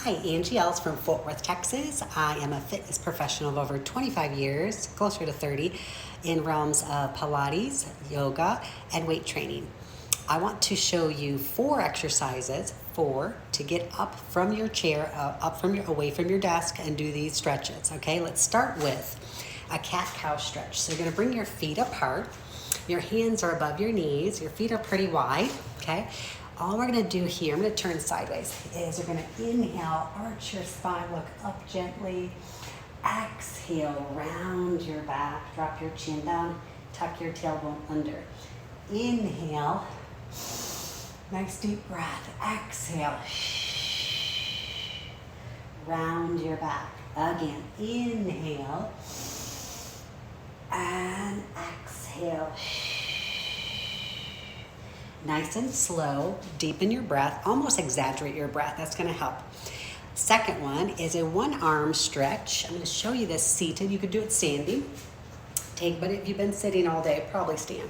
Hi, Angie Ells from Fort Worth, Texas. I am a fitness professional of over 25 years, closer to 30, in realms of Pilates, yoga, and weight training. I want to show you 4 exercises, 4, to get up from your chair, away from your desk and do these stretches. Okay, let's start with a cat-cow stretch. So you're gonna bring your feet apart. Your hands are above your knees. Your feet are pretty wide, okay? All we're gonna do here, I'm gonna turn sideways, is we're gonna inhale, arch your spine, look up gently. Exhale, round your back, drop your chin down, tuck your tailbone under. Inhale, nice deep breath. Exhale, round your back. Again, inhale, and exhale. Nice and slow, deepen your breath, almost exaggerate your breath, that's gonna help. Second one is a 1-arm stretch. I'm gonna show you this seated, you could do it standing. But if you've been sitting all day, probably stand.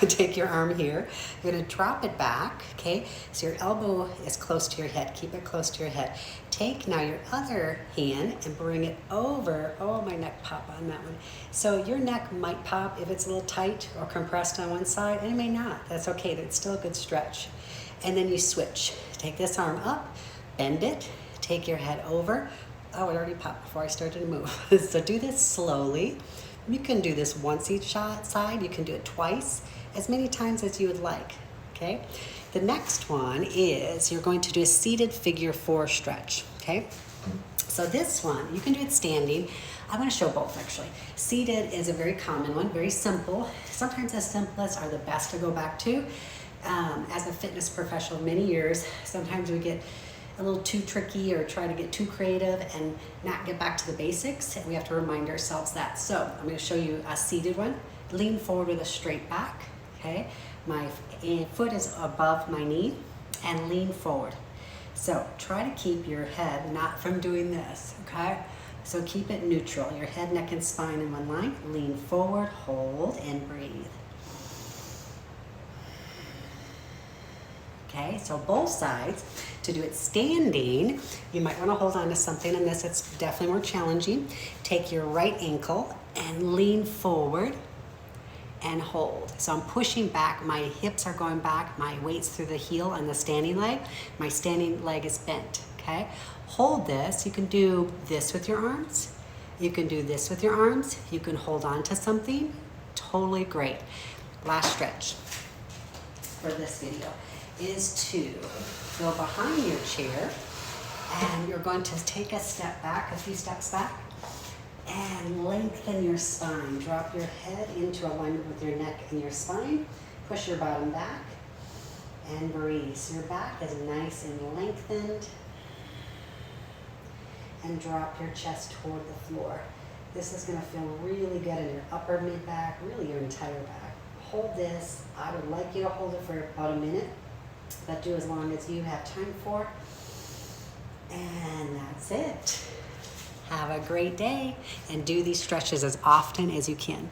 Take your arm here, you're gonna drop it back, okay? So your elbow is close to your head, keep it close to your head. Take now your other hand and bring it over. Oh, my neck popped on that one. So your neck might pop if it's a little tight or compressed on one side, and it may not, that's okay, it's still a good stretch. And then you switch. Take this arm up, bend it, take your head over. Oh, it already popped before I started to move. So do this slowly. You can do this once each side, you can do it twice, as many times as you would like, okay? The next one is you're going to do a seated figure 4 stretch, okay? So this one, you can do it standing. I'm gonna show both actually. Seated is a very common one, very simple. Sometimes the simplest are the best to go back to. As a fitness professional many years, sometimes we get a little too tricky or try to get too creative and not get back to the basics. We have to remind ourselves that. So I'm going to show you a seated one. Lean forward with a straight back, okay? My foot is above my knee and lean forward. So try to keep your head not from doing this, okay? So keep it neutral. Your head, neck, and spine in one line. Lean forward, hold, and breathe. Okay, so both sides. To do it standing, you might want to hold on to something. In this, it's definitely more challenging. Take your right ankle and lean forward and hold. So I'm pushing back, my hips are going back, my weight's through the heel on the standing leg. My standing leg is bent, okay? Hold this, you can do this with your arms. You can do this with your arms. You can hold on to something, totally great. Last stretch for this video is to go behind your chair, and you're going to take a step back, a few steps back, and lengthen your spine. Drop your head into alignment with your neck and your spine. Push your bottom back and breathe. So your back is nice and lengthened, and drop your chest toward the floor. This is going to feel really good in your upper mid back, really your entire back. Hold this. I would like you to hold it for about a minute, but do as long as you have time for. And that's it. Have a great day and do these stretches as often as you can.